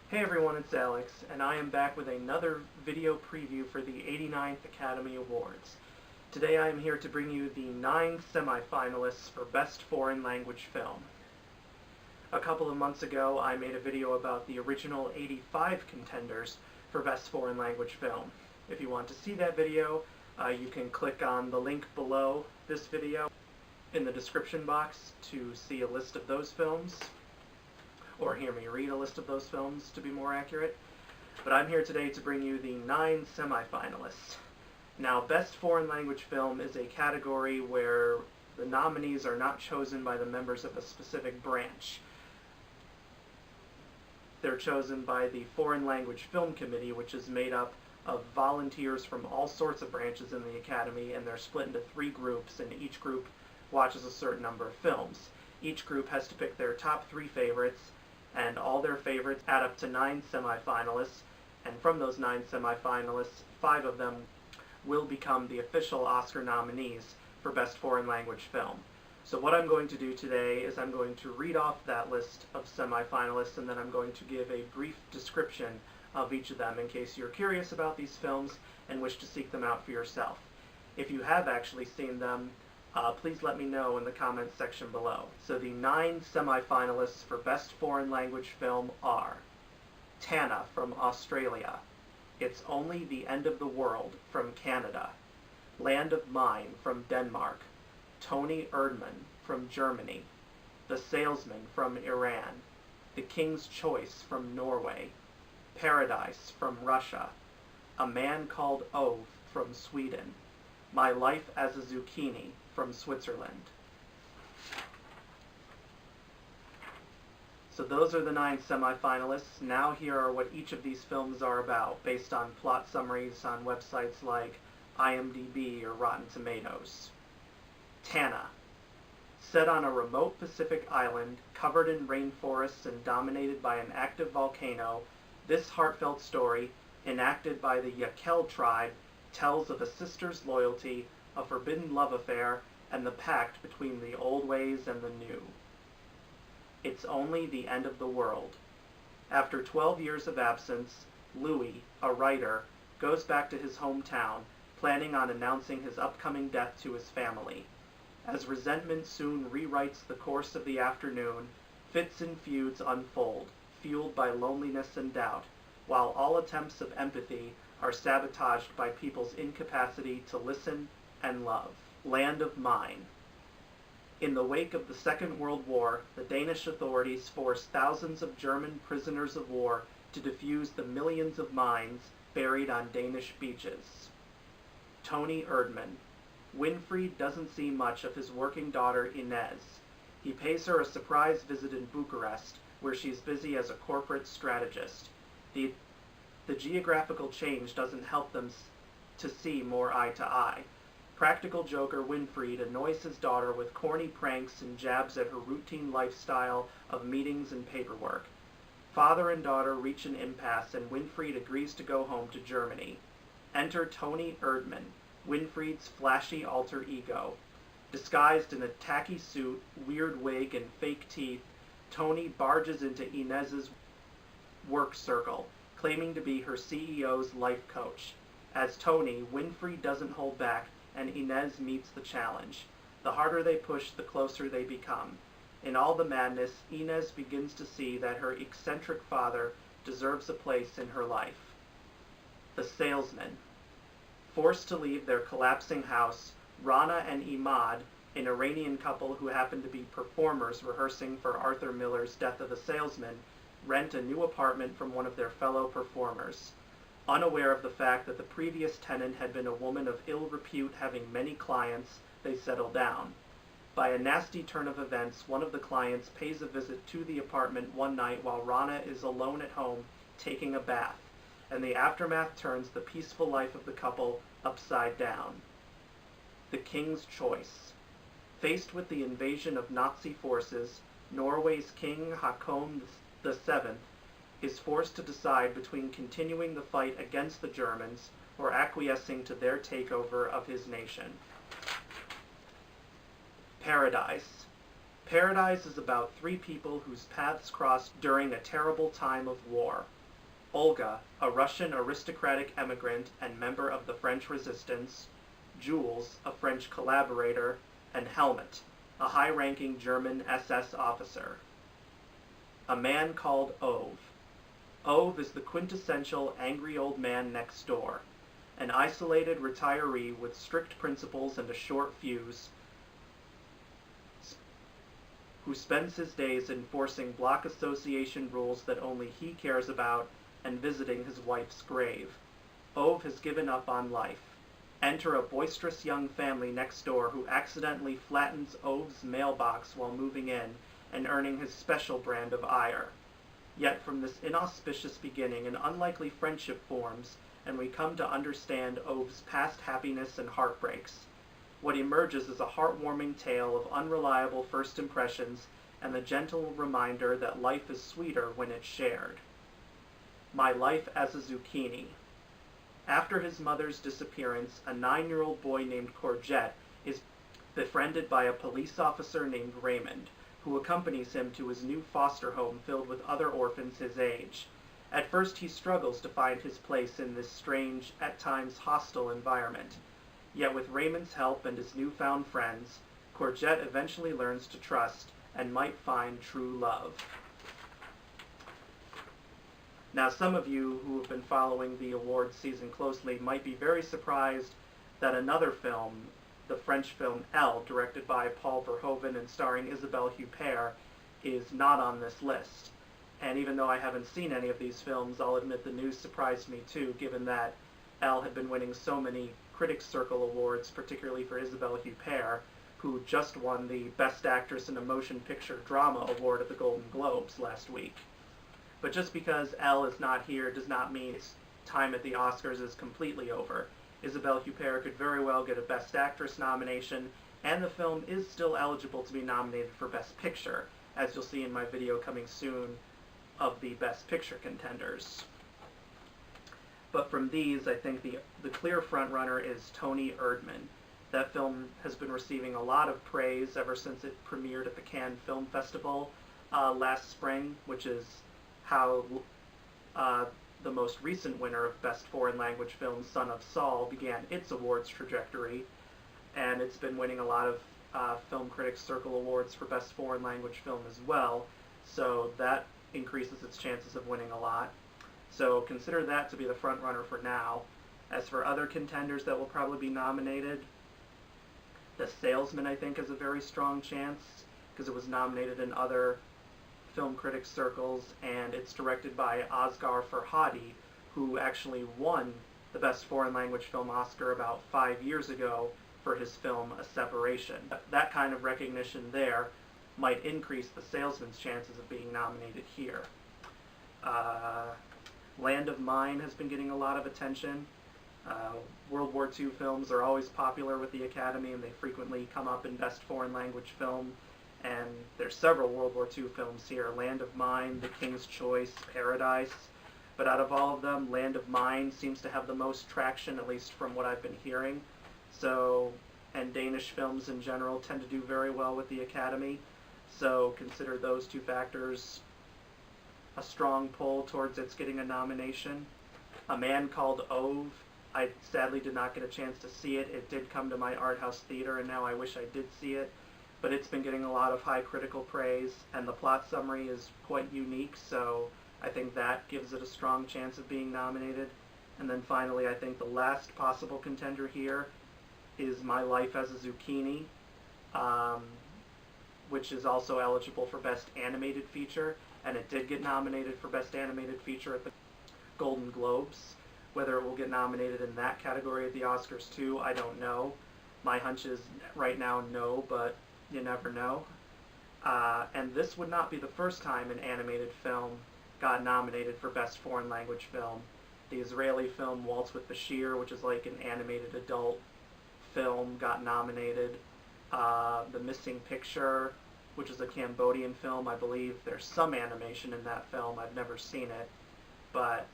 Hey everyone, it's Alex, and I am back with another video preview for the 89th Academy Awards. Today I am here to bring you the 9 semifinalists for Best Foreign Language Film. A couple of months ago I made a video about the original 85 contenders for Best Foreign Language Film. If you want to see that video, you can click on the link below this video in the description box to see a list of those films, or hear me read a list of those films to be more accurate. But I'm here today to bring you the 9 semifinalists. Now, Best Foreign Language Film is a category where the nominees are not chosen by the members of a specific branch. They're chosen by the Foreign Language Film Committee, which is made up of volunteers from all sorts of branches in the Academy, and they're split into 3 groups, and each group watches a certain number of films. Each group has to pick their top 3 favorites, and all their favorites add up to 9 semifinalists, and from those 9 semifinalists, 5 of them will become the official Oscar nominees for Best Foreign Language Film. So what I'm going to do today is I'm going to read off that list of semifinalists, and then I'm going to give a brief description of each of them in case you're curious about these films and wish to seek them out for yourself. If you have actually seen them, please let me know in the comments section below. So the 9 semifinalists for Best Foreign Language Film are Tana from Australia, It's Only the End of the World from Canada, Land of Mine from Denmark, Toni Erdmann from Germany, The Salesman from Iran, The King's Choice from Norway, Paradise from Russia, A Man Called Ove from Sweden, My Life as a Zucchini from Switzerland. So those are the 9 semifinalists. Now here are what each of these films are about, based on plot summaries on websites like IMDb or Rotten Tomatoes. Tana. Set on a remote Pacific island, covered in rainforests and dominated by an active volcano, this heartfelt story, enacted by the Yakel tribe, tells of a sister's loyalty, a forbidden love affair, and the pact between the old ways and the new. It's Only the End of the World. After 12 years of absence, Louis, a writer, goes back to his hometown, planning on announcing his upcoming death to his family. As resentment soon rewrites the course of the afternoon, fits and feuds unfold, fueled by loneliness and doubt, while all attempts of empathy are sabotaged by people's incapacity to listen and love. Land of Mine. In the wake of the Second World War, the Danish authorities forced thousands of German prisoners of war to defuse the millions of mines buried on Danish beaches. Toni Erdmann. Winfried doesn't see much of his working daughter Inez. He pays her a surprise visit in Bucharest, where she's busy as a corporate strategist. The geographical change doesn't help them to see more eye to eye. Practical joker Winfried annoys his daughter with corny pranks and jabs at her routine lifestyle of meetings and paperwork. Father and daughter reach an impasse, and Winfried agrees to go home to Germany. Enter Toni Erdmann, Winfried's flashy alter ego. Disguised in a tacky suit, weird wig, and fake teeth, Toni barges into Inez's work circle, claiming to be her CEO's life coach. As Toni, Winfried doesn't hold back, and Inez meets the challenge. The harder they push, the closer they become. In all the madness, Inez begins to see that her eccentric father deserves a place in her life. The Salesman. Forced to leave their collapsing house, Rana and Imad, an Iranian couple who happen to be performers rehearsing for Arthur Miller's Death of a Salesman, rent a new apartment from one of their fellow performers. Unaware of the fact that the previous tenant had been a woman of ill repute having many clients, they settle down. By a nasty turn of events, one of the clients pays a visit to the apartment one night while Rana is alone at home taking a bath, and the aftermath turns the peaceful life of the couple upside down. The King's Choice. Faced with the invasion of Nazi forces, Norway's King Haakon VII is forced to decide between continuing the fight against the Germans or acquiescing to their takeover of his nation. Paradise. Paradise is about 3 people whose paths cross during a terrible time of war. Olga, a Russian aristocratic emigrant and member of the French resistance, Jules, a French collaborator, and Helmut, a high-ranking German SS officer. A man called Ove. Ove is the quintessential angry old man next door, an isolated retiree with strict principles and a short fuse, who spends his days enforcing block association rules that only he cares about and visiting his wife's grave. Ove has given up on life. Enter a boisterous young family next door who accidentally flattens Ove's mailbox while moving in and earning his special brand of ire. Yet from this inauspicious beginning an unlikely friendship forms, and we come to understand Ove's past happiness and heartbreaks. What emerges is a heartwarming tale of unreliable first impressions and the gentle reminder that life is sweeter when it's shared. My Life as a Zucchini. After his mother's disappearance, a 9-year-old boy named Courgette is befriended by a police officer named Raymond, who accompanies him to his new foster home filled with other orphans his age. At first he struggles to find his place in this strange, at times hostile environment. Yet with Raymond's help and his newfound friends, Courgette eventually learns to trust and might find true love. Now, some of you who have been following the awards season closely might be very surprised that another film, the French film Elle, directed by Paul Verhoeven and starring Isabelle Huppert, is not on this list. And even though I haven't seen any of these films, I'll admit the news surprised me too, given that Elle had been winning so many Critics' Circle awards, particularly for Isabelle Huppert, who just won the Best Actress in a Motion Picture Drama Award at the Golden Globes last week. But just because Elle is not here does not mean its time at the Oscars is completely over. Isabelle Huppert could very well get a Best Actress nomination, and the film is still eligible to be nominated for Best Picture, as you'll see in my video coming soon of the Best Picture contenders. But from these, I think the clear frontrunner is Toni Erdmann. That film has been receiving a lot of praise ever since it premiered at the Cannes Film Festival last spring, which is how the most recent winner of Best Foreign Language Film, Son of Saul, began its awards trajectory, and it's been winning a lot of Film Critics Circle awards for Best Foreign Language Film as well, so that increases its chances of winning a lot. So consider that to be the front runner for now. As for other contenders that will probably be nominated, The Salesman, I think, has a very strong chance, because it was nominated in other film critics circles, and it's directed by Asghar Farhadi, who actually won the Best Foreign Language Film Oscar about 5 years ago for his film A Separation. That kind of recognition there might increase The Salesman's chances of being nominated here. Land of Mine has been getting a lot of attention. World War II films are always popular with the Academy, and they frequently come up in Best Foreign Language Film. And there's several World War II films here: Land of Mine, The King's Choice, Paradise. But out of all of them, Land of Mine seems to have the most traction, at least from what I've been hearing. So, and Danish films in general tend to do very well with the Academy. So consider those two factors a strong pull towards its getting a nomination. A Man Called Ove. I sadly did not get a chance to see it. It did come to my art house theater, and now I wish I did see it. But it's been getting a lot of high critical praise, and the plot summary is quite unique, so I think that gives it a strong chance of being nominated. And then finally, I think the last possible contender here is My Life as a Zucchini, which is also eligible for Best Animated Feature, and it did get nominated for Best Animated Feature at the Golden Globes. Whether it will get nominated in that category at the Oscars too, I don't know. My hunch is right now no, but you never know. And this would not be the first time an animated film got nominated for Best Foreign Language Film. The Israeli film Waltz with Bashir, which is like an animated adult film, got nominated. The Missing Picture, which is a Cambodian film, I believe there's some animation in that film. I've never seen it, but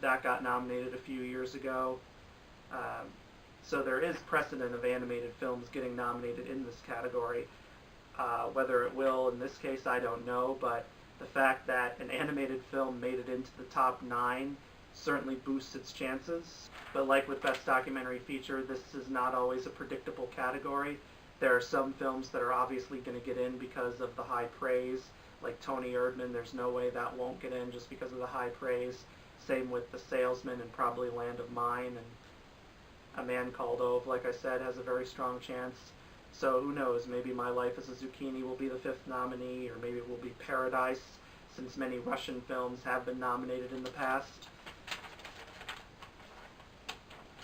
that got nominated a few years ago. So there is precedent of animated films getting nominated in this category. Whether it will in this case, I don't know, but The fact that an animated film made it into the top 9 certainly boosts its chances, but like with Best Documentary Feature, this is not always a predictable category. There are some films that are obviously going to get in because of the high praise, like Tony Erdmann. There's no way that won't get in just because of the high praise. Same with The Salesman and probably Land of Mine, and A Man Called Ove, like I said, has a very strong chance. So who knows, maybe My Life as a Zucchini will be the 5th nominee, or maybe it will be Paradise, since many Russian films have been nominated in the past.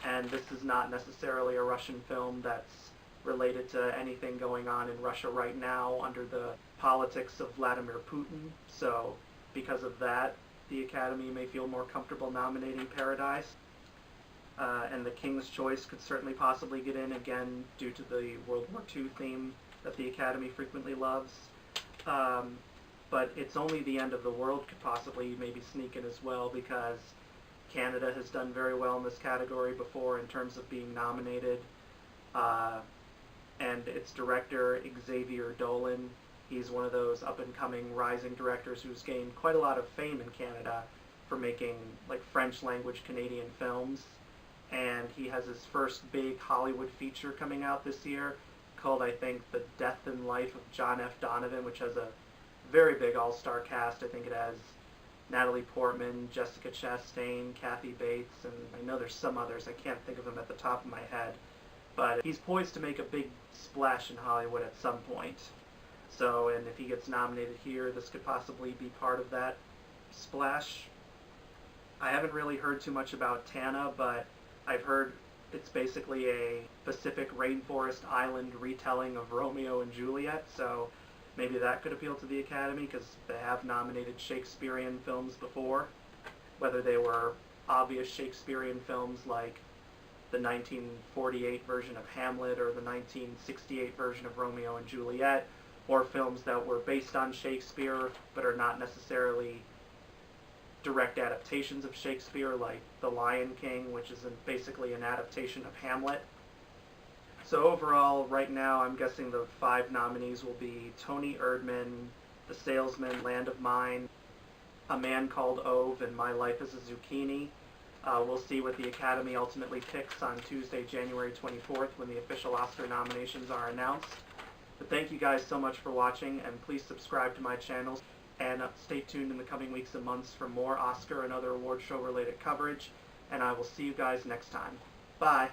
And this is not necessarily a Russian film that's related to anything going on in Russia right now under the politics of Vladimir Putin. So because of that, the Academy may feel more comfortable nominating Paradise. And The King's Choice could certainly possibly get in, again, due to the World War II theme that the Academy frequently loves. But It's Only the End of the World could possibly maybe sneak in as well, because Canada has done very well in this category before in terms of being nominated. And its director, Xavier Dolan, he's one of those up-and-coming rising directors who's gained quite a lot of fame in Canada for making like French-language Canadian films. And he has his first big Hollywood feature coming out this year called, I think, The Death and Life of John F. Donovan, which has a very big all-star cast. I think it has Natalie Portman, Jessica Chastain, Kathy Bates, and I know there's some others. I can't think of them at the top of my head. But he's poised to make a big splash in Hollywood at some point. So, and if he gets nominated here, this could possibly be part of that splash. I haven't really heard too much about Tana, but I've heard it's basically a Pacific rainforest island retelling of Romeo and Juliet, so maybe that could appeal to the Academy, because they have nominated Shakespearean films before, whether they were obvious Shakespearean films like the 1948 version of Hamlet or the 1968 version of Romeo and Juliet, or films that were based on Shakespeare but are not necessarily direct adaptations of Shakespeare, like The Lion King, which is basically an adaptation of Hamlet. So overall, right now, I'm guessing the 5 nominees will be Tony Erdmann, The Salesman, Land of Mine, A Man Called Ove, and My Life as a Zucchini. We'll see what the Academy ultimately picks on Tuesday, January 24th, when the official Oscar nominations are announced. But thank you guys so much for watching, and please subscribe to my channel, and stay tuned in the coming weeks and months for more Oscar and other award show related coverage, and I will see you guys next time. Bye!